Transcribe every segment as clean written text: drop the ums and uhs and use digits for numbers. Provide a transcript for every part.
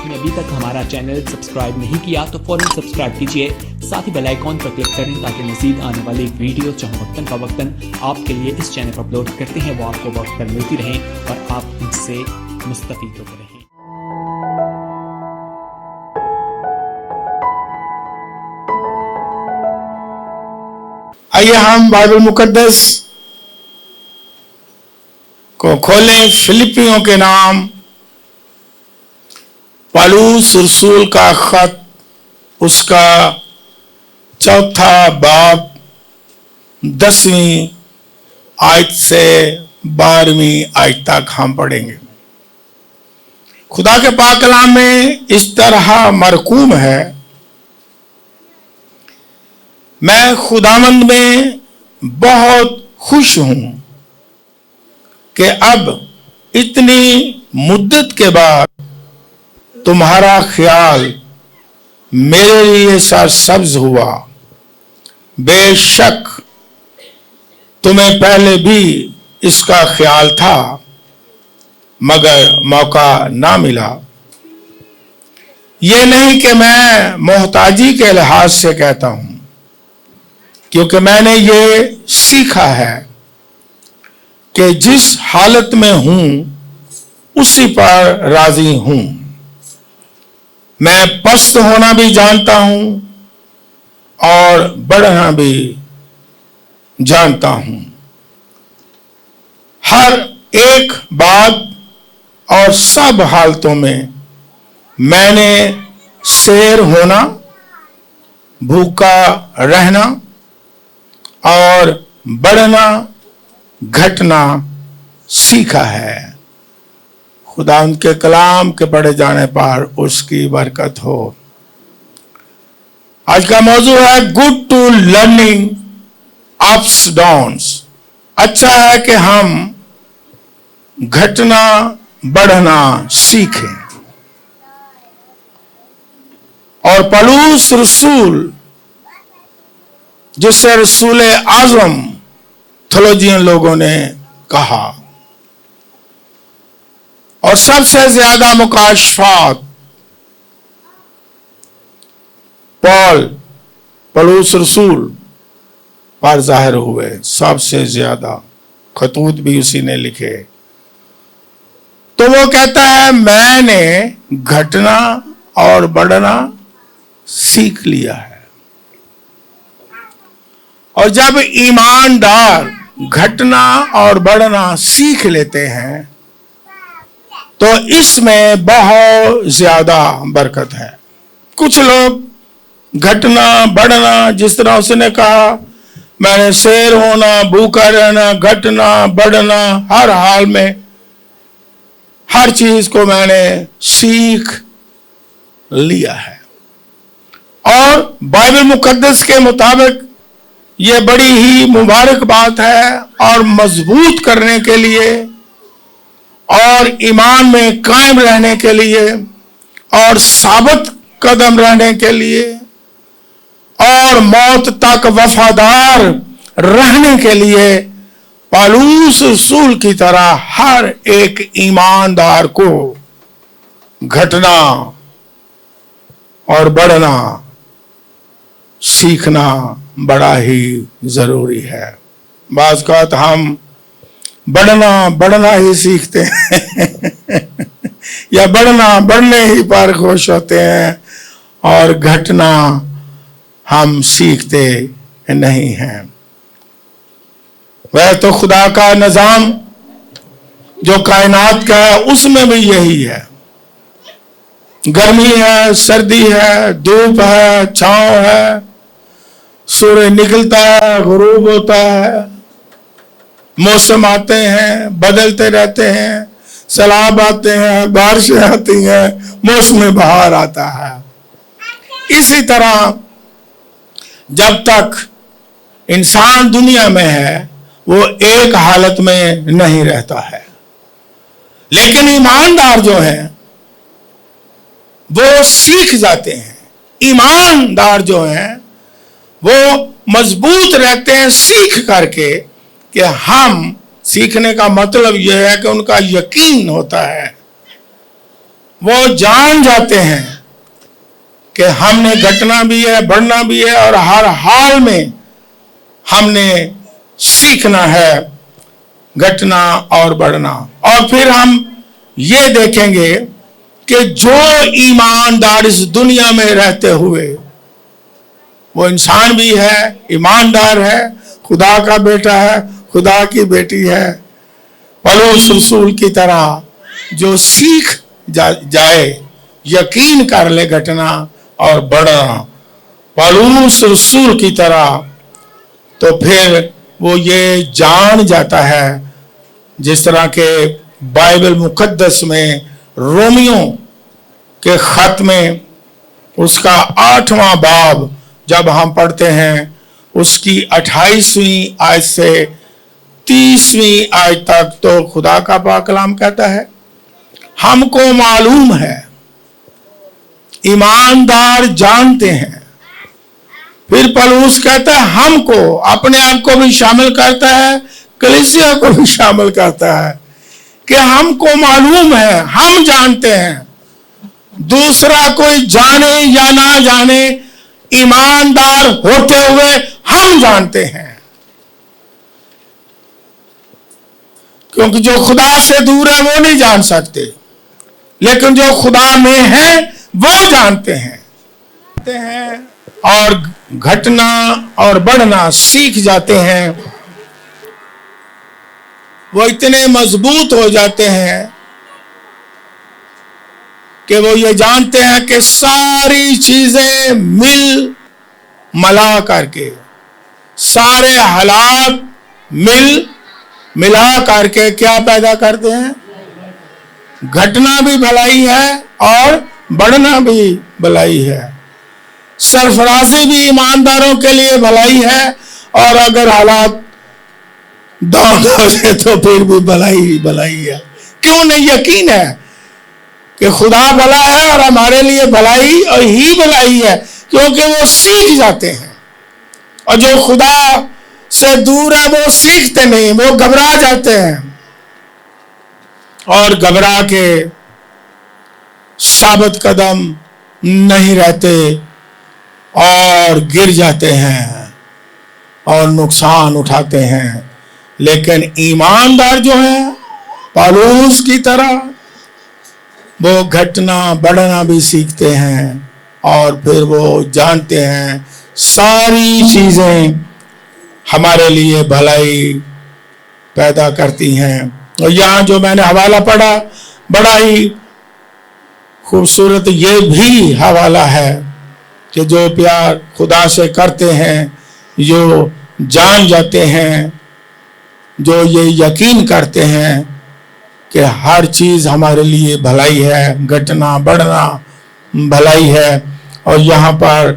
آپ نے ابھی تک ہمارا چینل سبسکرائب نہیں کیا تو فوراً سبسکرائب کیجئے، ساتھ ہی بیل آئیکن پر کلک کریں تاکہ مزید آنے والی ویڈیو چاہے وقتاً فوقتاً آپ کے لیے اس چینل پر اپلوڈ کرتے ہیں وہ آپ کو وقت پر ملتی رہیں اور آپ ان سے مستفید ہوتے رہیں۔ آئیے ہم بائبل مقدس کو کھولیں۔ فلپیوں کے نام پالوس رسول کا خط، اس کا 4 باب 10ویں آیت سے 12ویں آیت تک ہم پڑھیں گے۔ خدا کے پاک کلام میں اس طرح مرقوم ہے: میں خداوند میں بہت خوش ہوں کہ اب اتنی مدت کے بعد تمہارا خیال میرے لیے سرسبز ہوا۔ بے شک تمہیں پہلے بھی اس کا خیال تھا مگر موقع نہ ملا۔ یہ نہیں کہ میں محتاجی کے لحاظ سے کہتا ہوں، کیونکہ میں نے یہ سیکھا ہے کہ جس حالت میں ہوں اسی پر راضی ہوں۔ میں پست ہونا بھی جانتا ہوں اور بڑھنا بھی جانتا ہوں۔ ہر ایک بات اور سب حالتوں میں میں نے سیر ہونا، بھوکا رہنا اور بڑھنا گھٹنا سیکھا ہے۔ خدا ان کے کلام کے پڑھے جانے پر اس کی برکت ہو۔ آج کا موضوع ہے good to learning apps downs. اچھا ہے کہ ہم گھٹنا بڑھنا سیکھیں۔ اور پالوس رسول، جس سے رسول اعظم تھولوجین لوگوں نے کہا، اور سب سے زیادہ مکاشفات پالوس رسول پر ظاہر ہوئے، سب سے زیادہ خطوط بھی اسی نے لکھے۔ تو وہ کہتا ہے میں نے گھٹنا اور بڑھنا سیکھ لیا ہے۔ اور جب ایماندار گھٹنا اور بڑھنا سیکھ لیتے ہیں تو اس میں بہت زیادہ برکت ہے۔ کچھ لوگ گھٹنا بڑھنا، جس طرح اس نے کہا میں نے سیر ہونا، بھوکا رہنا، گھٹنا بڑھنا، ہر حال میں ہر چیز کو میں نے سیکھ لیا ہے۔ اور بائبل مقدس کے مطابق یہ بڑی ہی مبارک بات ہے، اور مضبوط کرنے کے لیے اور ایمان میں قائم رہنے کے لیے اور ثابت قدم رہنے کے لیے اور موت تک وفادار رہنے کے لیے پالوس رسول کی طرح ہر ایک ایماندار کو گھٹنا اور بڑھنا سیکھنا بڑا ہی ضروری ہے۔ بعض اوقات ہم بڑھنا ہی سیکھتے ہیں یا بڑھنے ہی پر خوش ہوتے ہیں، اور گھٹنا ہم سیکھتے نہیں ہیں۔ وہ تو خدا کا نظام جو کائنات کا ہے اس میں بھی یہی ہے۔ گرمی ہے، سردی ہے، دھوپ ہے، چھاؤں ہے، سورج نکلتا ہے، غروب ہوتا ہے، موسم آتے ہیں، بدلتے رہتے ہیں، سیلاب آتے ہیں، بارشیں آتی ہیں، موسم بہار آتا ہے۔ اسی طرح جب تک انسان دنیا میں ہے وہ ایک حالت میں نہیں رہتا ہے، لیکن ایماندار جو ہیں وہ سیکھ جاتے ہیں۔ ایماندار جو ہیں وہ مضبوط رہتے ہیں سیکھ کر کے، کہ ہم سیکھنے کا مطلب یہ ہے کہ ان کا یقین ہوتا ہے वो जान जाते हैं कि हमने घटना भी है, बढ़ना भी है, और हर हाल में हमने सीखना है घटना और बढ़ना। और फिर हम ये देखेंगे कि जो ईमानदार इस दुनिया में रहते हुए, वो इंसान भी है, ईमानदार है, खुदा का बेटा है, खुदा की बेटी है, पौलुस रसूल की तरह जो सीख जाए, यकीन कर ले घटना और बढ़ना पौलुस रसूल की तरह, तो फिर वो ये जान जाता है, जिस तरह के बाइबल मुकद्दस में रोमियो के खत में उसका 8वां बाब जब हम पढ़ते हैं, उसकी 28वीं आयत से 30वीं आयत तक, तो खुदा का पाक कलाम कहता है, हमको मालूम है, ईमानदार जानते हैं। फिर पौलुस कहता है हमको, अपने आप को भी शामिल करता है, कलीसिया को भी शामिल करता है, कि हमको मालूम है, हम जानते हैं, दूसरा कोई जाने या ना जाने, ईमानदार होते हुए हम जानते हैं, क्योंकि जो खुदा से दूर है वो नहीं जान सकते, लेकिन जो खुदा में है वो जानते हैं और घटना और बढ़ना सीख जाते हैं। वो इतने मजबूत हो जाते हैं कि वो ये जानते हैं कि सारी चीजें मिल मिला करके, सारे हालात मिला करके क्या पैदा करते हैं? घटना भी भलाई है और बढ़ना भी भलाई है। सरफराजी भी ईमानदारों के लिए भलाई है, और अगर हालात डाउन हो जाए तो फिर भी भलाई है। क्यों नहीं? यकीन है कि खुदा भला है और हमारे लिए भलाई और ही भलाई है, क्योंकि वो सीख जाते हैं। और जो खुदा से दूर है वो सीखते नहीं, वो घबरा जाते हैं और घबरा के साबित कदम नहीं रहते और गिर जाते हैं और नुकसान उठाते हैं। लेकिन ईमानदार जो है पौलुस की तरह, वो घटना बढ़ना भी सीखते हैं और फिर वो जानते हैं सारी चीजें हमारे लिए भलाई पैदा करती हैं। और यहाँ जो मैंने हवाला पढ़ा, बड़ा ही खूबसूरत ये भी हवाला है कि जो प्यार खुदा से करते हैं, जो जान जाते हैं, जो ये यकीन करते हैं कि हर चीज हमारे लिए भलाई है, घटना बढ़ना भलाई है। और यहाँ पर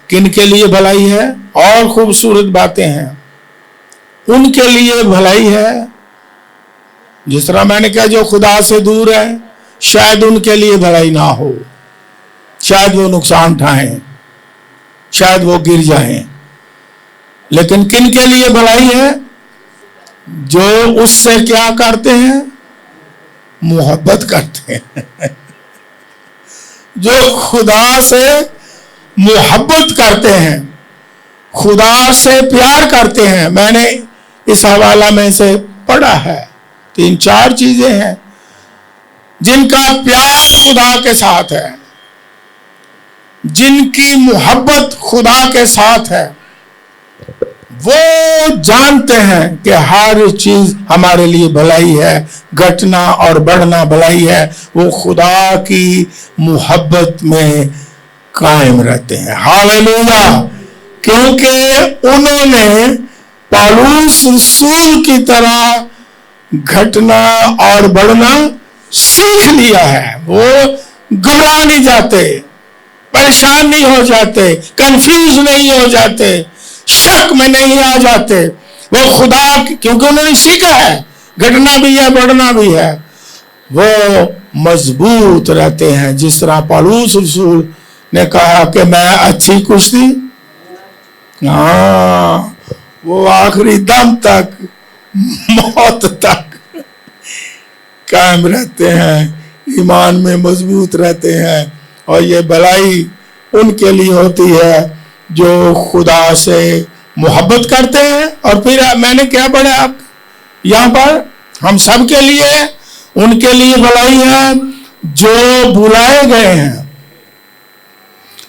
किन के लिए भलाई है? और खूबसूरत बातें हैं, उनके लिए भलाई है, जिस तरह मैंने कहा जो खुदा से दूर है, शायद उनके लिए भलाई ना हो, शायद वो नुकसान उठाएं, शायद वो गिर जाएं। लेकिन किन के लिए भलाई है? जो उससे क्या करते हैं? मोहब्बत करते हैं। जो खुदा से मोहब्बत करते हैं, खुदा से प्यार करते हैं। मैंने इस हवाला में से पढ़ा है, 3-4 चीजें हैं जिनका प्यार खुदा के साथ है, जिनकी मोहब्बत खुदा के साथ है। वो जानते हैं कि हर चीज हमारे लिए भलाई है, घटना और बढ़ना भलाई है। वो खुदा की मोहब्बत में कायम रहते हैं। हालेलुया! क्योंकि उन्होंने पौलुस रसूल की तरह घटना और बढ़ना सीख लिया है। वो घबरा नहीं जाते, परेशान नहीं हो जाते, कंफ्यूज नहीं हो जाते, शक में नहीं आ जाते। वो खुदा, क्योंकि उन्होंने सीखा है घटना भी है बढ़ना भी है, वो मजबूत रहते हैं। जिस तरह पौलुस रसूल ने कहा कि मैं अच्छी कुश्ती, हाँ, वो आखिरी दम तक, मौत तक कायम रहते हैं। ایمان میں مضبوط رہتے ہیں، اور یہ بھلائی ان کے لیے ہوتی ہے جو خدا سے محبت کرتے ہیں۔ اور پھر میں نے کیا پڑھا آپ یہاں پر، ہم سب کے لیے، ان کے لیے بھلائی ہے جو بلائے گئے ہیں،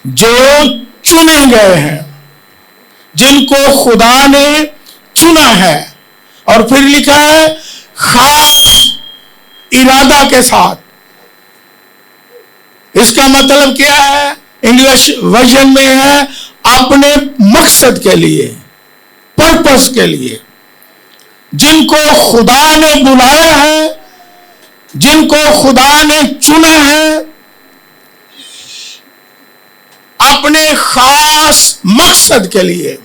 جو چنے گئے ہیں، جن کو خدا نے چنا ہے۔ اور پھر لکھا ہے خاص ارادہ کے ساتھ۔ اس کا مطلب کیا ہے؟ انگلش ورژن میں ہے اپنے مقصد کے لیے، پرپس کے لیے۔ جن کو خدا نے بلایا ہے، جن کو خدا نے چنا ہے، اپنے خاص مقصد کے لیے،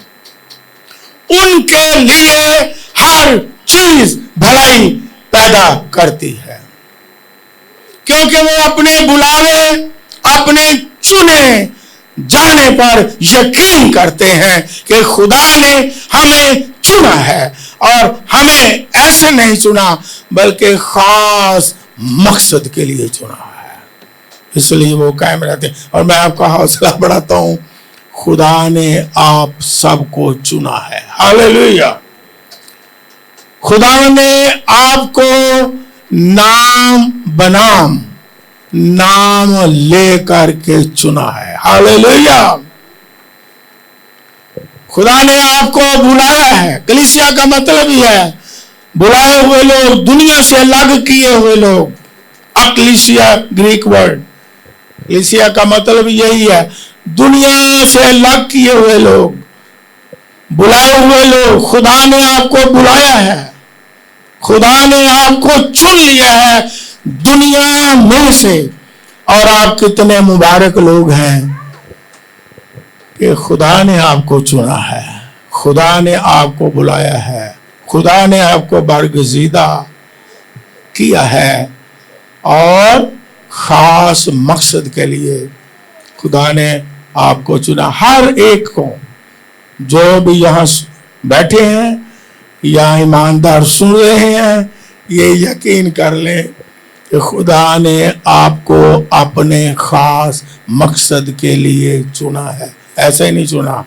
ان کے لیے ہر چیز بھلائی پیدا کرتی ہے، کیونکہ وہ اپنے بلاوے، اپنے چنے جانے پر یقین کرتے ہیں کہ خدا نے ہمیں چنا ہے، اور ہمیں ایسے نہیں چنا بلکہ خاص مقصد کے لیے چنا ہے، اس لیے وہ قائم رہتے ہیں۔ اور میں آپ کا حوصلہ بڑھاتا ہوں، خدا نے آپ سب کو چنا ہے۔ ہاللیلویا! خدا نے آپ کو نام بنام نام لے کر کے چنا ہے۔ ہاللیلویا! خدا نے آپ کو بلایا ہے۔ کلیسیا کا مطلب ہی ہے بلائے ہوئے لوگ، دنیا سے الگ کیے ہوئے لوگ۔ اکلیسیا گریک ورڈ، کلیسیا کا مطلب یہی ہے، دنیا سے الگ کیے ہوئے لوگ، بلائے ہوئے لوگ۔ خدا نے آپ کو بلایا ہے، خدا نے آپ کو چن لیا ہے دنیا میں سے۔ اور آپ کتنے مبارک لوگ ہیں کہ خدا نے آپ کو چنا ہے، خدا نے آپ کو بلایا ہے، خدا نے آپ کو برگزیدہ کیا ہے، اور خاص مقصد کے لیے خدا نے آپ کو چنا۔ ہر ایک کو، جو بھی یہاں بیٹھے ہیں یا ایماندار سن رہے ہیں، یہ یقین کر لیں کہ خدا نے آپ کو اپنے خاص مقصد کے لیے چنا ہے، ایسے ہی نہیں چنا۔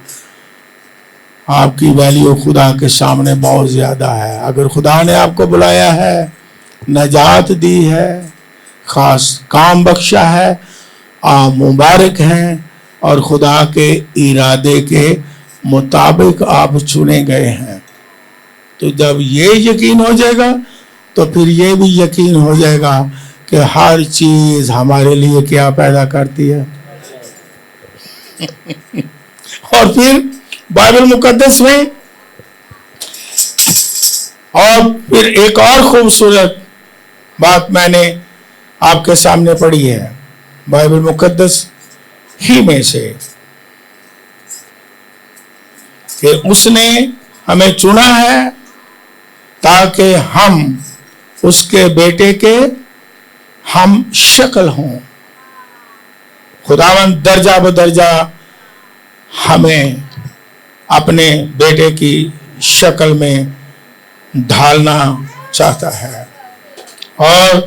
آپ کی ویلیو خدا کے سامنے بہت زیادہ ہے۔ اگر خدا نے آپ کو بلایا ہے، نجات دی ہے، خاص کام بخشا ہے، آپ مبارک ہیں، اور خدا کے ارادے کے مطابق آپ چنے گئے ہیں۔ تو جب یہ یقین ہو جائے گا تو پھر یہ بھی یقین ہو جائے گا کہ ہر چیز ہمارے لیے کیا پیدا کرتی ہے۔ اور پھر بائبل مقدس میں اور پھر ایک اور خوبصورت بات میں نے آپ کے سامنے پڑھی ہے بائبل مقدس ہی میں سے، کہ اس نے ہمیں چنا ہے تاکہ ہم اس کے بیٹے کے ہم شکل ہوں۔ خداوند درجہ بدرجہ ہمیں اپنے بیٹے کی شکل میں ڈھالنا چاہتا ہے، اور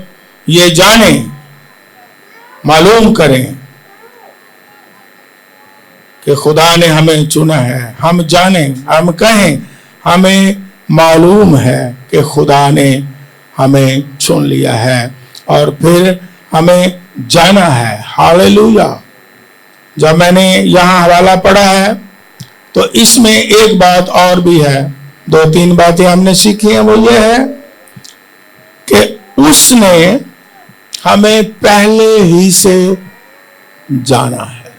یہ جانیں، معلوم کریں کہ خدا نے ہمیں چنا ہے۔ ہم جانیں، ہم کہیں، ہمیں معلوم ہے کہ خدا نے ہمیں چن لیا ہے، اور پھر ہمیں جانا ہے۔ ہاللیلویا! جب میں نے یہاں حوالہ پڑھا ہے تو اس میں ایک بات اور بھی ہے، دو تین باتیں ہم نے سیکھی ہیں، وہ یہ ہے کہ اس نے ہمیں پہلے ہی سے جانا ہے۔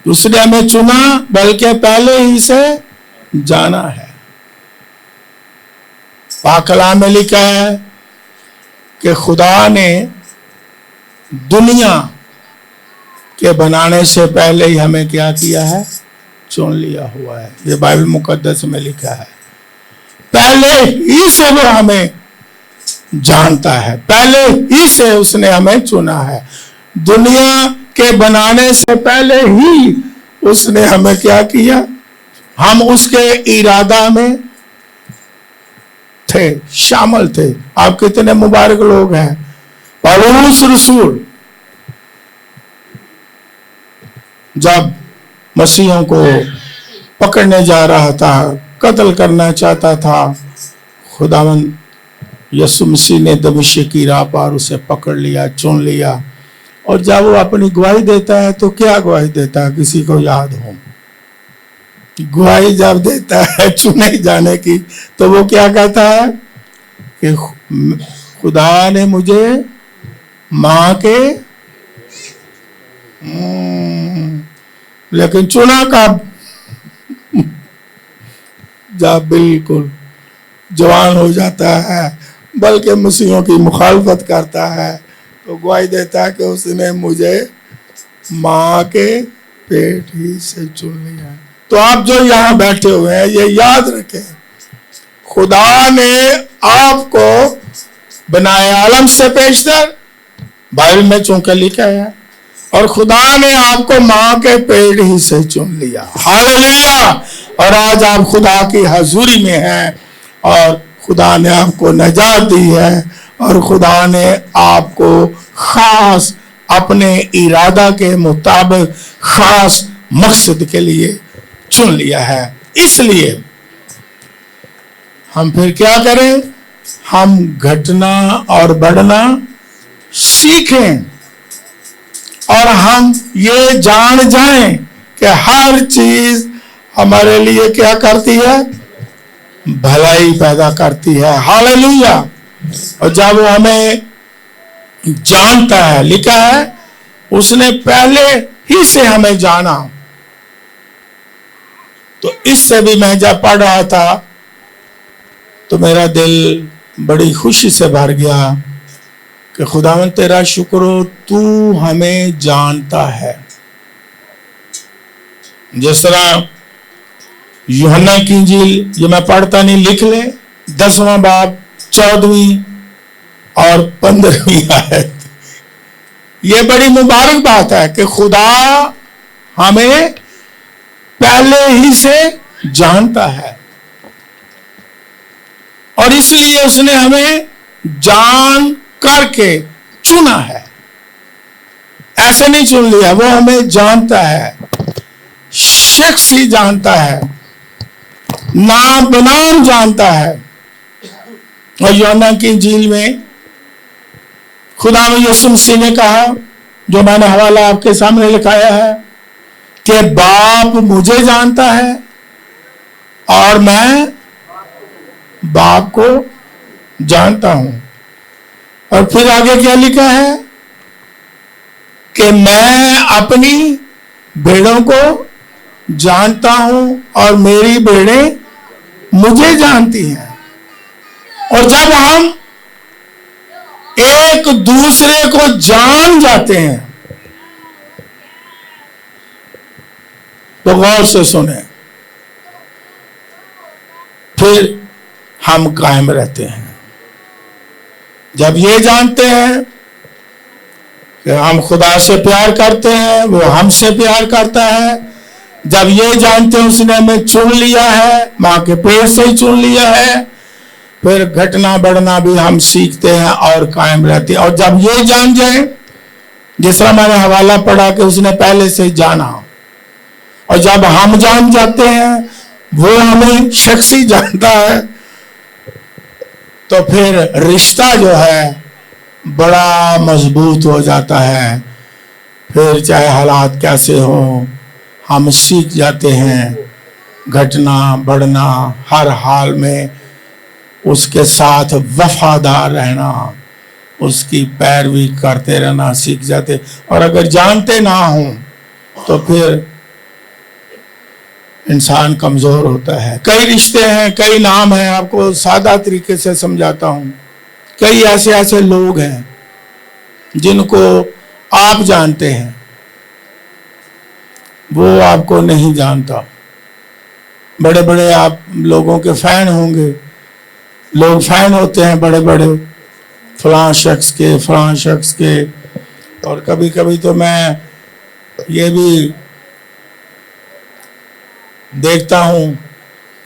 اس نے ہمیں چنا بلکہ پہلے ہی سے جانا ہے۔ پاک کلام میں لکھا ہے کہ خدا نے دنیا کے بنانے سے پہلے ہی ہمیں کیا کیا ہے؟ چن لیا ہوا ہے۔ یہ بائبل مقدس میں لکھا ہے، پہلے ہی سے وہ ہمیں جانتا ہے، پہلے ہی سے اس نے ہمیں چنا ہے۔ دنیا کے بنانے سے پہلے ہی اس نے ہمیں کیا کیا؟ ہم اس کے ارادہ میں थे, शामिल थे। आप कितने मुबारक लोग हैं। पौलुस रसूल जब मसीहों को पकड़ने जा रहा था, कत्ल करना चाहता था, खुदावंद यीशु मसीह ने दमिश्क की राह पर उसे पकड़ लिया, चुन लिया। और जब वो अपनी गवाही देता है तो क्या गवाही देता है, किसी को याद हो? गवाही जब देता है चुने जाने की, तो वो क्या कहता है कि खुदा ने मुझे मां के लेकिन चुना कब? जब बिल्कुल जवान हो जाता है, बल्कि मसीहों की मुखालफत करता है, तो गवाही देता है कि उसने मुझे मां के पेट ही से चुन लिया। तो आप जो यहाँ बैठे हुए हैं, ये याद रखें, खुदा ने आपको बनाया आलम से पेशतर, बाइबल में चूंकि लिखा है, और खुदा ने आपको मां के पेट ही से चुन लिया। हालेलुया। और आज आप खुदा की हजूरी में हैं, और खुदा ने आपको नजात दी है, और खुदा ने आपको खास अपने इरादा के मुताबिक खास मकसद के लिए चुन लिया है। इसलिए हम फिर क्या करें? हम घटना और बढ़ना सीखें, और हम ये जान जाएं कि हर चीज हमारे लिए क्या करती है? भलाई पैदा करती है। हालेलुया। और जब वो हमें जानता है, लिखा है उसने पहले ही से हमें जाना, तो इससे भी मैं जब पढ़ रहा था तो मेरा दिल बड़ी खुशी से भर गया कि खुदावंद तेरा शुक्र हो, तू हमें जानता है। जिस तरह यूहन्ना की इंजील, जो मैं पढ़ता नहीं, लिख ले, 10वां बाब 14वीं और 15वीं आयत। ये बड़ी मुबारक बात है कि खुदा हमें पहले ही से जानता है, और इसलिए उसने हमें जान करके चुना है। ऐसे नहीं चुन लिया, वो हमें जानता है, शख्सी जानता है, नाम बनाम जानता है। और यूहन्ना की इंजील में खुदा यीशु मसीह ने कहा, जो मैंने हवाला आपके सामने लिखाया है, कि बाप मुझे जानता है और मैं बाप को जानता हूं। और फिर आगे क्या लिखा है कि मैं अपनी भेड़ों को जानता हूं और मेरी भेड़ें मुझे जानती हैं। और जब हम एक दूसरे को जान जाते हैं तो गौर से सुने, फिर हम कायम रहते हैं। जब ये जानते हैं कि हम खुदा से प्यार करते हैं, वो हमसे प्यार करता है, जब ये जानते हैं उसने हमें चुन लिया है, मां के पेट से ही चुन लिया है, फिर घटना बढ़ना भी हम सीखते हैं और कायम रहते हैं। और जब ये जान जाए, जिस तरह मैंने हवाला पढ़ा कि उसने पहले से जाना, और जब हम जान जाते हैं, वो हमें शख्सी जानता है, तो फिर रिश्ता जो है बड़ा मजबूत हो जाता है। फिर चाहे हालात कैसे हो, हम सीख जाते हैं घटना बढ़ना, हर हाल में उसके साथ वफादार रहना, उसकी पैरवी करते रहना सीख जाते। और अगर जानते ना हो तो फिर इंसान कमजोर होता है। कई रिश्ते हैं, कई नाम हैं, आपको सादा तरीके से समझाता हूं। कई ऐसे ऐसे लोग हैं जिनको आप जानते हैं, वो आपको नहीं जानता। बड़े बड़े आप लोगों के फैन होंगे, लोग फैन होते हैं बड़े बड़े, फलां शख्स के फलां शख्स के। और कभी कभी तो मैं ये भी देखता हूं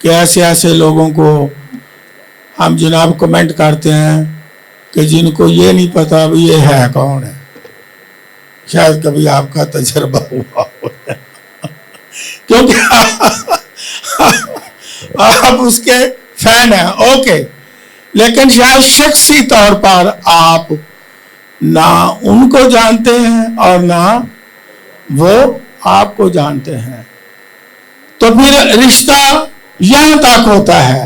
कि ऐसे ऐसे लोगों को ہم جناب کمنٹ کرتے ہیں کہ جن کو یہ نہیں پتا اب یہ ہے کون ہے. شاید کبھی آپ کا تجربہ ہوا ہو کیونکہ آپ اس کے فین ہیں. اوکے, لیکن شاید شخصی طور پر آپ نہ ان کو جانتے ہیں اور نہ وہ آپ کو جانتے ہیں. تو پھر رشتہ یہاں تک ہوتا ہے.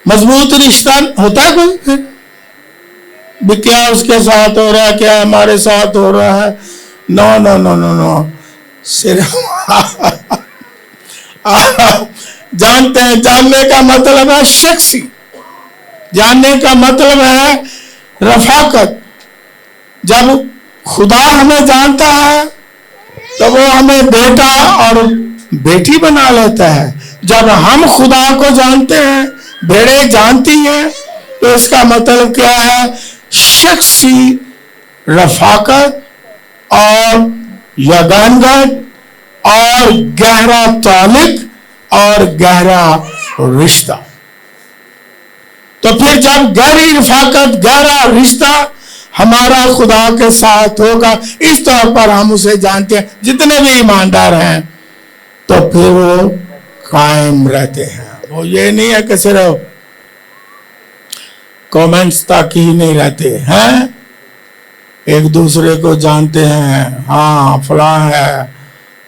مضبوط رشتہ ہوتا ہے کوئی پھر بھی کیا اس کے ساتھ ہو رہا ہے, کیا ہمارے ساتھ ہو رہا ہے. نو نو نو نو نو, صرف جانتے ہیں. جاننے کا مطلب ہے شخصی, جاننے کا مطلب ہے رفاقت. جب خدا ہمیں جانتا ہے تو وہ ہمیں بیٹا اور بیٹی بنا لیتا ہے. جب ہم خدا کو جانتے ہیں, بھیڑیں جانتی ہیں, تو اس کا مطلب کیا ہے؟ شخصی رفاقت اور یگانگت اور گہرا تعلق اور گہرا رشتہ. تو پھر جب گہری رفاقت, گہرا رشتہ ہمارا خدا کے ساتھ ہوگا, اس طور پر ہم اسے جانتے ہیں. جتنے بھی ایماندار ہیں تو پھر وہ قائم رہتے ہیں. وہ یہ نہیں ہے کہ صرف کامنٹس تک ہی نہیں رہتے ہیں, ایک دوسرے کو جانتے ہیں. ہاں فلاں ہے,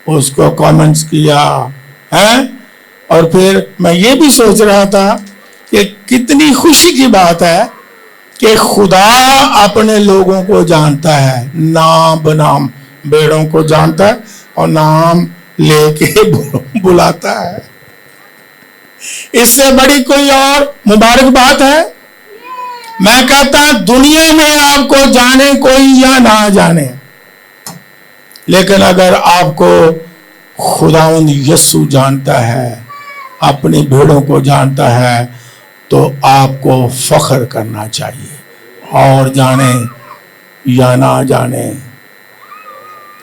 اس کو کامنٹس کیا ہے. اور پھر میں یہ بھی سوچ رہا تھا کہ کتنی خوشی کی بات ہے کہ خدا اپنے لوگوں کو جانتا ہے, نام بنام بیڑوں کو جانتا ہے اور نام لے کے بلاتا ہے. اس سے بڑی کوئی اور مبارک بات ہے؟ میں کہتا دنیا میں آپ کو جانے کوئی یا نہ جانے, لیکن اگر آپ کو خداوند یسوع جانتا ہے, اپنی بھیڑوں کو جانتا ہے, تو آپ کو فخر کرنا چاہیے. اور جانے یا نہ جانے,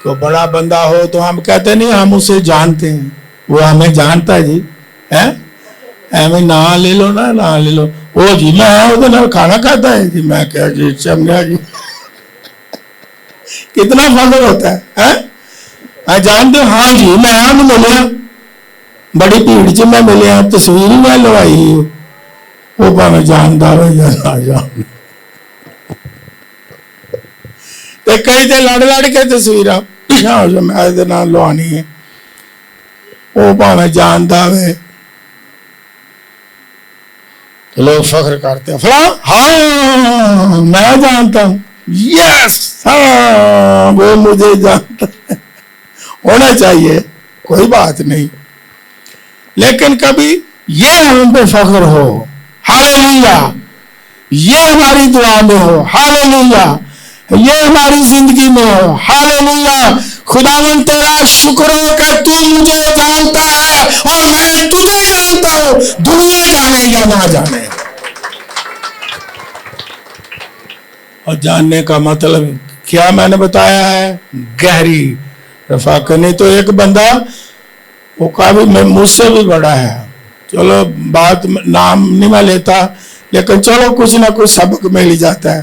کوئی بڑا بندہ ہو تو ہم کہتے نہیں ہم اسے جانتے ہیں, وہ ہمیں جانتا ہے. جی ایویں نہ لے لو نا, نہ لے لو. وہ جی میں کھانا کھاتا ہے جی, میں کیا جی سمجھا جی. کتنا فخر ہوتا ہے. میں جانتے ہوں, ہاں جی میں ہم ملیا بڑی بھیڑ چ میں ملیا, تصویر ہی میں لوائی, وہ پاویں جانتا ہو یا نہ جان. کئی تے لڑ لڑ کے تصویر میں لوانی ہے, وہ پاویں جانتا ہوئے. لوگ فخر کرتے ہیں فلاں, ہاں میں جانتا ہوں, یس ہاں وہ مجھے جانتا ہے. ہونا چاہیے, کوئی بات نہیں, لیکن کبھی یہ ہم پہ فخر ہو, ہاللیلویا, یہ ہماری دعا میں ہو, ہاللیلویا, یہ ہماری زندگی میں ہو, ہاللیلویا. خداوند تیرا شکر ہو کہ تو مجھے جانتا ہے اور میں تجھے جانتا ہوں, دنیا جانے یا نہ جانے. اور جاننے کا مطلب کیا میں نے بتایا ہے؟ گہری رفاقت. نہیں تو ایک بندہ وہ کافی مجھ سے بھی بڑا ہے, چلو بات نام نہیں میں لیتا, لیکن چلو کچھ نہ کچھ سبق مل ہی جاتا ہے.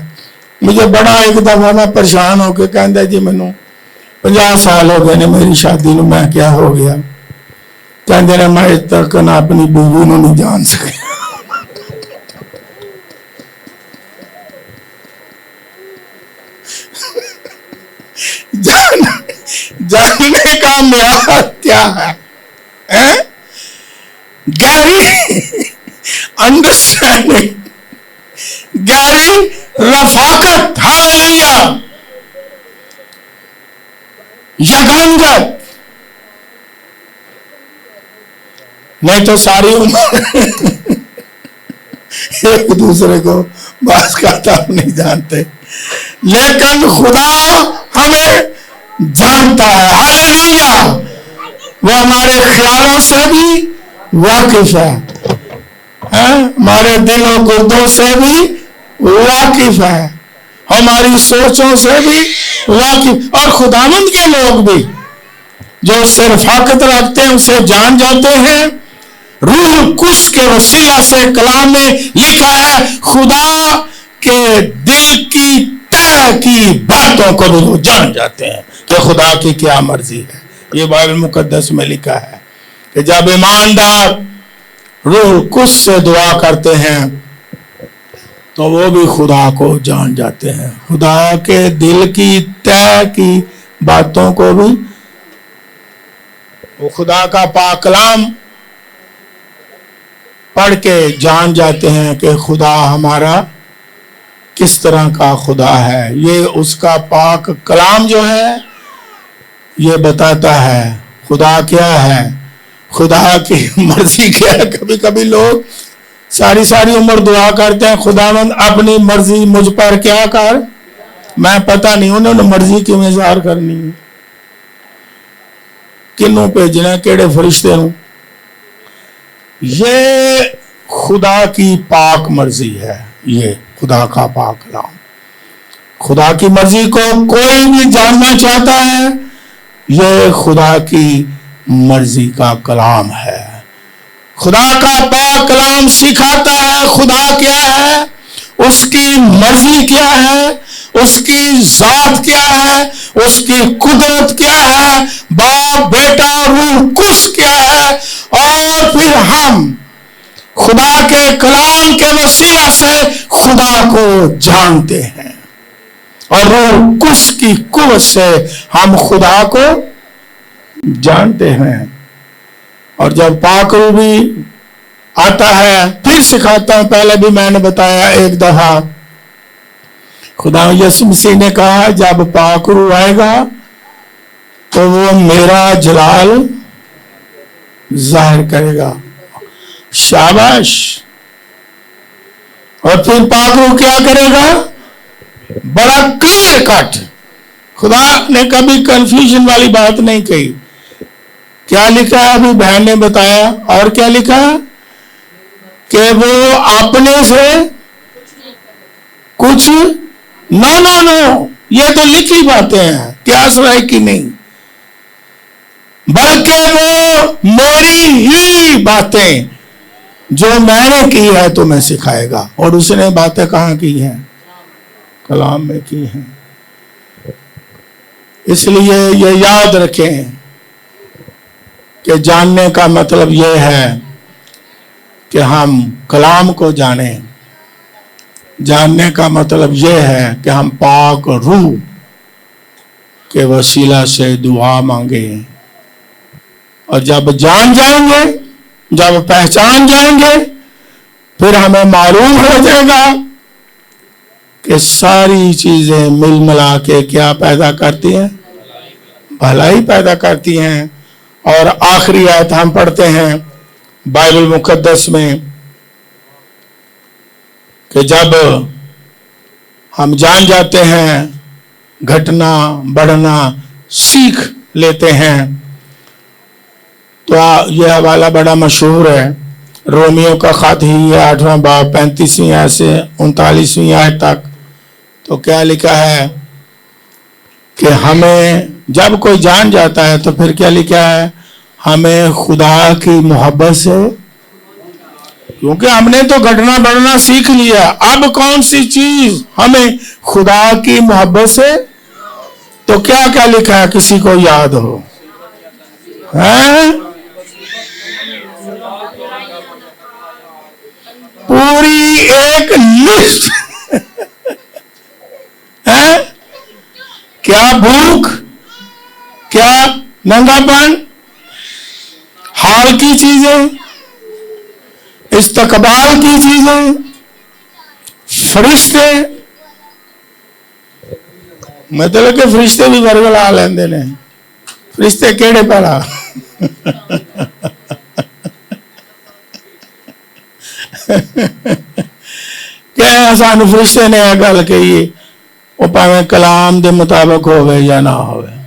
مجھے بڑا ایک دفعہ میں پریشان ہو کے کہندا جی مینوں 50 سال ہو گئے نے میری شادی نو, میں کیا ہو گیا؟ کہندے نے میں اج تک نہ اپنی بیوی نو نہیں جان سکے. جاننے کا معیار کیا ہے؟ گہری انڈرسٹینڈنگ, گہری رفاقت, ہاللیلویا, یگانگت. نہیں تو ساری عمر ایک دوسرے کو باز کرتا ہم نہیں جانتے, لیکن خدا ہمیں جانتا ہے. ہاللیلویا, وہ ہمارے خیالوں سے بھی واقف ہے, ہمارے دل و گردوں سے بھی واقف ہے, ہماری سوچوں سے بھی واقف. اور خداوند کے لوگ بھی جو اس سے رفاقت رکھتے ہیں اسے جان جاتے ہیں, روح القدس کے وسیلہ سے کلام میں لکھا ہے خدا کے دل کی طے کی باتوں کو بھی وہ جان جاتے ہیں کہ خدا کی کیا مرضی ہے. یہ بائبل مقدس میں لکھا ہے کہ جب ایماندار روح القدس سے دعا کرتے ہیں تو وہ بھی خدا کو جان جاتے ہیں. خدا کے دل کی طے کی باتوں کو بھی وہ خدا کا پاک کلام پڑھ کے جان جاتے ہیں کہ خدا ہمارا کس طرح کا خدا ہے. یہ اس کا پاک کلام جو ہے یہ بتاتا ہے خدا کیا ہے, خدا کی مرضی کیا ہے. کبھی کبھی لوگ ساری عمر دعا کرتے ہیں خداوند اپنی مرضی مجھ پر کیا کر. میں پتہ نہیں انہوں نے مرضی کیوں اظہار کرنی ہے, کنوں بھیجنا کیڑے فرشتے ہوں. یہ خدا کی پاک مرضی ہے. یہ خدا کا پاک کلام. خدا کی مرضی کو کوئی بھی جاننا چاہتا ہے یہ خدا کی مرضی کا کلام ہے. خدا کا پاک کلام سکھاتا ہے خدا کیا ہے, اس کی مرضی کیا ہے, اس کی ذات کیا ہے, اس کی قدرت کیا ہے, باپ بیٹا روح قدس کیا ہے. اور پھر ہم خدا کے کلام کے وسیلہ سے خدا کو جانتے ہیں اور روح قدس کی قوت سے ہم خدا کو جانتے ہیں. اور جب پاک روح بھی آتا ہے, پھر سکھاتا ہوں, پہلے بھی میں نے بتایا ایک دفعہ خدا یسوع مسیح نے کہا جب پاک روح آئے گا تو وہ میرا جلال ظاہر کرے گا. شاباش. اور پھر پاک روح کیا کرے گا, بڑا کلیئر کٹ. خدا نے کبھی کنفیوژن والی بات نہیں کہی. کیا لکھا ہے ابھی بہن نے بتایا, اور کیا لکھا کہ وہ اپنے سے کچھ نو یہ تو لکھی باتیں ہیں, قیاس رائے کی نہیں, بلکہ وہ میری ہی باتیں جو میں نے کی ہے تمہیں سکھائے گا. اور اس نے باتیں کہاں کی ہیں, کلام میں کی ہیں. اس لیے یہ یاد رکھیں کہ جاننے کا مطلب یہ ہے کہ ہم کلام کو جانیں. جاننے کا مطلب یہ ہے کہ ہم پاک روح کے وسیلہ سے دعا مانگیں. اور جب جان جائیں گے, جب پہچان جائیں گے, پھر ہمیں معلوم ہو جائے گا کہ ساری چیزیں مل ملا کے کیا پیدا کرتی ہیں, بھلائی پیدا کرتی ہیں. اور آخری آیت ہم پڑھتے ہیں بائبل مقدس میں کہ جب ہم جان جاتے ہیں, گھٹنا بڑھنا سیکھ لیتے ہیں, تو یہ حوالہ بڑا مشہور ہے. رومیو کا خط ہی ہے 8واں باب 35ویں آیت سے 39ویں آیت تک. تو کیا لکھا ہے کہ ہمیں جب کوئی جان جاتا ہے تو پھر کیا لکھا ہے, ہمیں خدا کی محبت سے, کیونکہ ہم نے تو گھٹنا بڑھنا سیکھ لیا, اب کون سی چیز ہمیں خدا کی محبت سے. تو کیا کیا لکھا ہے کسی کو یاد ہو, پوری ایک لسٹ ہے. کیا بھوک, کیا ننگا پن, حال کی چیزیں, استقبال کی چیزیں, فرشتے. مطلب کہ فرشتے بھی ورگلا لیندے نے. فرشتے کیڑے پڑا کہ سانو فرشتے نے یہ گل کہی, وہ پاویں کلام دے مطابق ہوئے یا نہ ہوئے.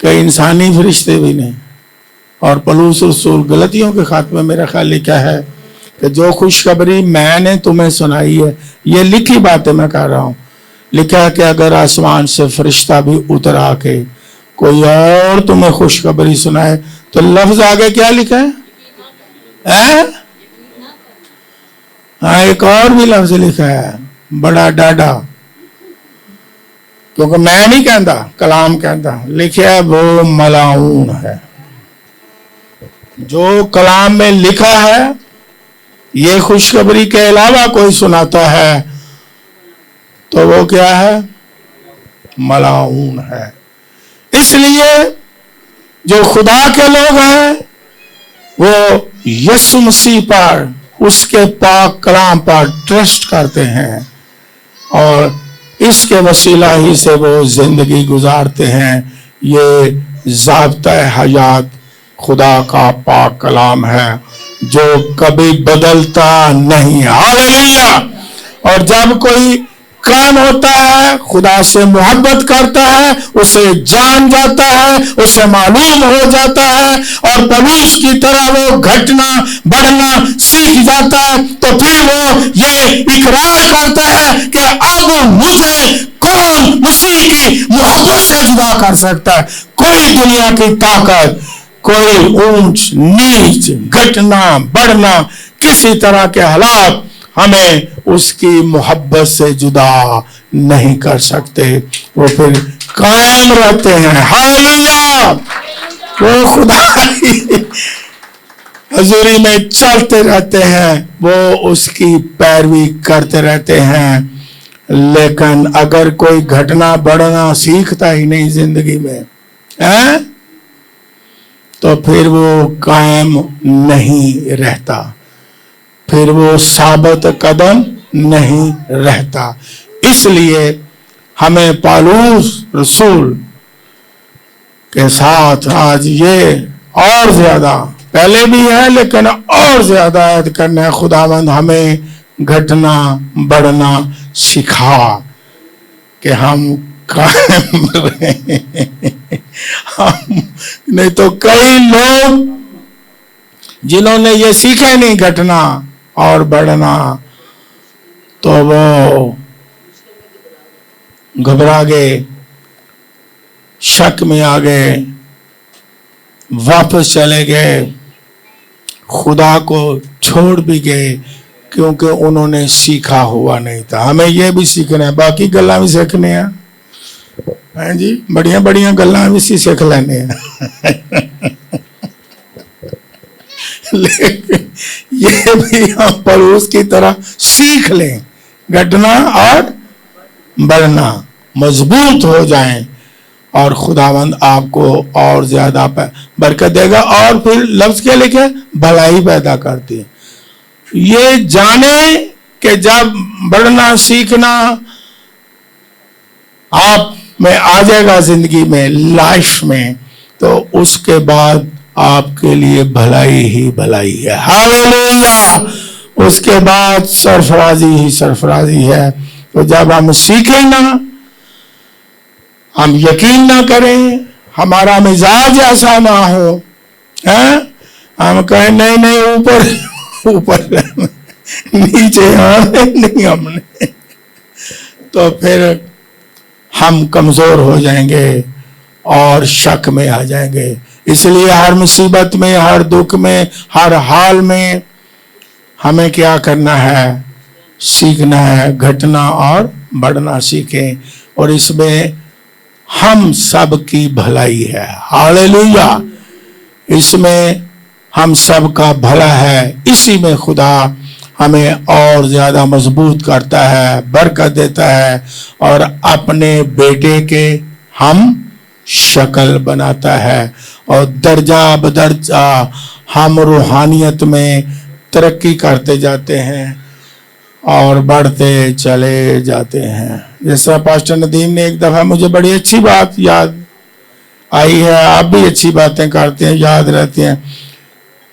کہ انسانی فرشتے بھی نہیں. اور پولس رسول غلطیوں کے خط میں میرا خیال لکھا ہے کہ جو خوشخبری میں نے تمہیں سنائی ہے, یہ لکھی باتیں میں کہہ رہا ہوں, لکھا ہے کہ اگر آسمان سے فرشتہ بھی اتر آ کے کوئی اور تمہیں خوشخبری سنائے तो लफ्ज आगे क्या लिखा है? हाँ, एक और भी लफ्ज लिखा है, बड़ा डाडा, क्योंकि मैं नहीं कहता, कलाम कहता, लिखा है वो मलाऊन है। जो कलाम में लिखा है, ये खुशखबरी के अलावा कोई सुनाता है तो वो क्या है? मलाऊन है। इसलिए जो खुदा के लोग हैं वो यीशु मसीह पर, उसके पाक कलाम पर ट्रस्ट करते हैं और इसके वसीला ही से वो जिंदगी गुजारते हैं। ये ज़ाब्ता हयात खुदा का पाक कलाम है जो कभी बदलता नहीं। हालेलुया। और जब कोई कायम होता है, खुदा से मोहब्बत करता है, उसे जान जाता है, उसे मालूम हो जाता है और पलूस की तरह वो घटना बढ़ना सीख जाता है, तो फिर वो ये इकरार करता है कि अब मुझे कौन मसीह की मोहब्बत से जुदा कर सकता है? कोई दुनिया की ताकत, कोई ऊंच नीच, घटना बढ़ना, किसी तरह के हालात हमें उसकी मोहब्बत से जुदा नहीं कर सकते। वो फिर कायम रहते हैं। हालेलुया। वो खुदा की हजूरी में चलते रहते हैं, वो उसकी पैरवी करते रहते हैं। लेकिन अगर कोई घटना बढ़ना सीखता ही नहीं जिंदगी में है, तो फिर वो कायम नहीं रहता, फिर वो साबित कदम नहीं रहता। इसलिए हमें पौलुस रसूल के साथ आज ये और ज्यादा, पहले भी है लेकिन और ज्यादा याद करना है। खुदावंद हमें घटना बढ़ना सिखा कि हम कायम रहे। हम नहीं तो कई लोग जिन्होंने ये सीखे नहीं घटना और बढ़ना, तो वो घबरा गए, शक में आ गए, वापस चले गए, खुदा को छोड़ भी गए क्योंकि उन्होंने सीखा हुआ नहीं था। हमें यह भी सीखना है, बाकी गल्ला भी सीखने हैं जी, बढ़िया बढ़िया गल्ला भी सीख लेने हैं। लेकिन ये भी हम पलूस की तरह सीख लें, घटना और बढ़ना, मजबूत हो जाएं और खुदावंद आपको और ज्यादा बरकत देगा। और फिर लफ्ज क्या लिखे? भलाई पैदा करती है। ये जाने कि जब बढ़ना सीखना आप में आ जाएगा जिंदगी में, लाइफ में, तो उसके बाद आपके लिए भलाई ही भलाई है। हालेलुया। उसके बाद सरफराजी ही सरफराजी है। तो जब हम सीखें ना, हम यकीन ना करें, हमारा मिजाज ऐसा ना हो, हैं, हम कहें नहीं नहीं ऊपर ऊपर नीचे आने नहीं हमने, तो फिर हम कमजोर हो जाएंगे और शक में आ जाएंगे। इसलिए हर मुसीबत में, हर दुख में, हर हाल में हमें क्या करना है? सीखना है, घटना और बढ़ना सीखें, और इसमें हम सब की भलाई है। हालेलुया। इसमें हम सब का भला है। इसी में खुदा हमें और ज्यादा मजबूत करता है, बरकत देता है और अपने बेटे के हम शक्ल बनाता है, और दर्जा बदर्जा हम रूहानियत में तरक्की करते जाते हैं और बढ़ते चले जाते हैं। जैसा पास्टर नदीम ने एक दफा, मुझे बड़ी अच्छी बात याद आई है, आप भी अच्छी बातें करते हैं, याद रहती हैं,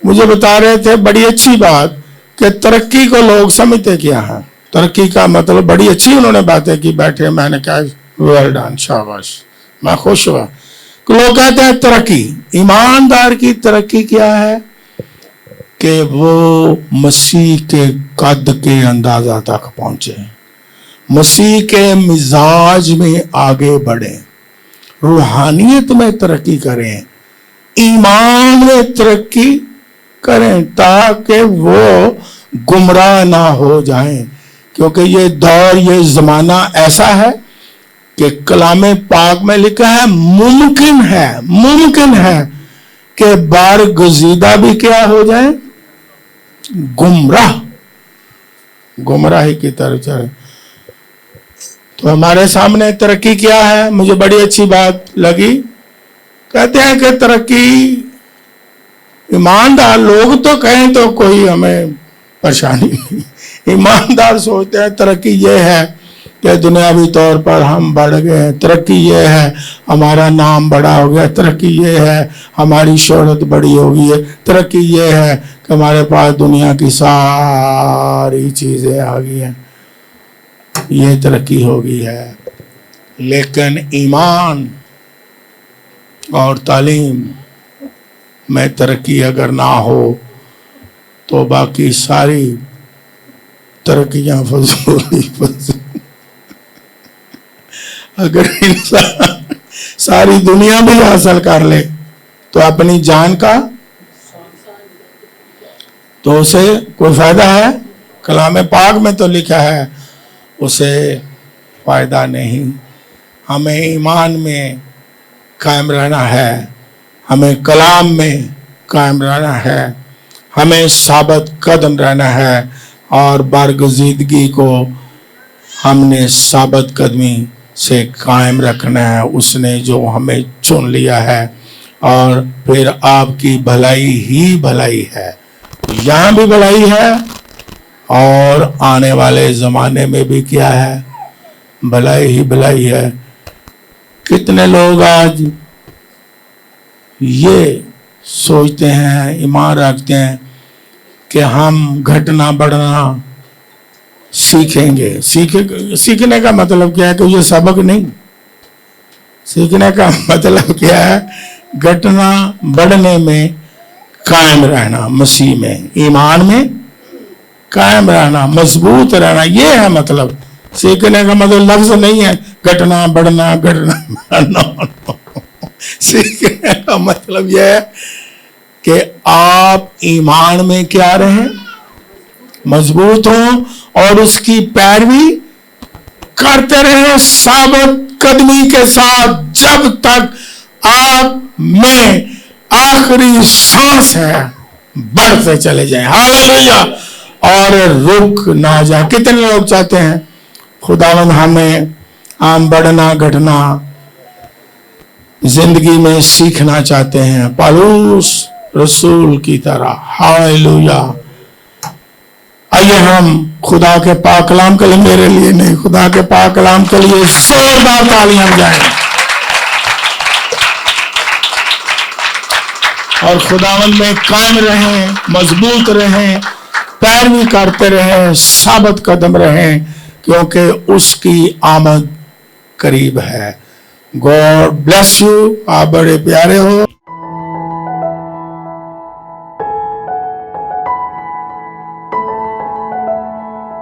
मुझे बता रहे थे बड़ी अच्छी बात कि तरक्की को लोग समझते क्या है। तरक्की का मतलब बड़ी अच्छी उन्होंने बातें की, बैठे, मैंने कहा वेल डन, शाबाश, मैं खुश हुआ। लोग कहते हैं तरक्की, ईमानदार की तरक्की क्या है कि वो मसीह के कद के अंदाजा तक पहुंचे, मसीह के मिजाज में आगे बढ़े, रूहानियत में तरक्की करें। ईमान में तरक्की करें ताकि वो गुमराह ना हो जाएं, क्योंकि ये दौर, ये जमाना ऐसा है कि कलाम पाक में लिखा है मुमकिन है कि बारगजीदा भी क्या हो जाए, गुमराही की तरफ चले। तो हमारे सामने तरक्की क्या है? मुझे बड़ी अच्छी बात लगी। कहते हैं कि तरक्की, ईमानदार लोग तो कहें तो कोई हमें परेशानी नहीं, ईमानदार सोचते हैं तरक्की ये है कि दुनियावी तौर पर हम बढ़ गए, तरक्की ये है हमारा नाम बड़ा हो गया, तरक्की ये है हमारी शोहरत बड़ी हो गई है, तरक्की ये है कि हमारे पास दुनिया की सारी चीजें आ गई हैं, ये तरक्की हो गई है। लेकिन ईमान और तालीम में तरक्की अगर ना हो तो बाकी सारी तरक्कियां फजूल। अगर इंसान सारी दुनिया भी हासिल कर ले तो अपनी जान का तो उसे कोई फायदा है? कलाम पाक में तो लिखा है उसे फायदा नहीं। हमें ईमान में कायम रहना है, हमें कलाम में कायम रहना है, हमें साबित कदम रहना है और बारगजीदगी को हमने साबित कदमी से कायम रखना है। उसने जो हमें चुन लिया है और फिर आपकी भलाई ही भलाई है, यहाँ भी भलाई है और आने वाले जमाने में भी क्या है, भलाई ही भलाई है। कितने लोग आज ये सोचते हैं, ईमान रखते हैं कि हम घटना बढ़ना सीखेंगे। सीखने का मतलब क्या है कि ये सबक नहीं, सीखने का मतलब क्या है, घटना बढ़ने में कायम रहना, मसीह में ईमान में कायम रहना, मजबूत रहना, ये है मतलब। सीखने का मतलब लफ्ज नहीं है घटना बढ़ना, सीखने का मतलब यह है कि आप ईमान में क्या रहें, मजबूत हो और उसकी पैरवी करते रहें साबित कदमी के साथ, जब तक आप में आखिरी सांस है बढ़ते चले जाएं। हालेलुया। और रुक ना जाए। कितने लोग चाहते हैं खुदावंद हमें हम बढ़ना घटना जिंदगी में सीखना चाहते हैं पौलुस रसूल की तरह। हालेलुया। आइए हम खुदा के पाक कलाम के लिए, मेरे लिए नहीं, खुदा के पाक कलाम के लिए जोरदार तालियां बजाएं और खुदावंद में कायम रहें, मजबूत रहें, पैरवी करते रहें, साबित कदम रहें, क्योंकि उसकी आमद करीब है। God bless you. आप बड़े प्यारे हो।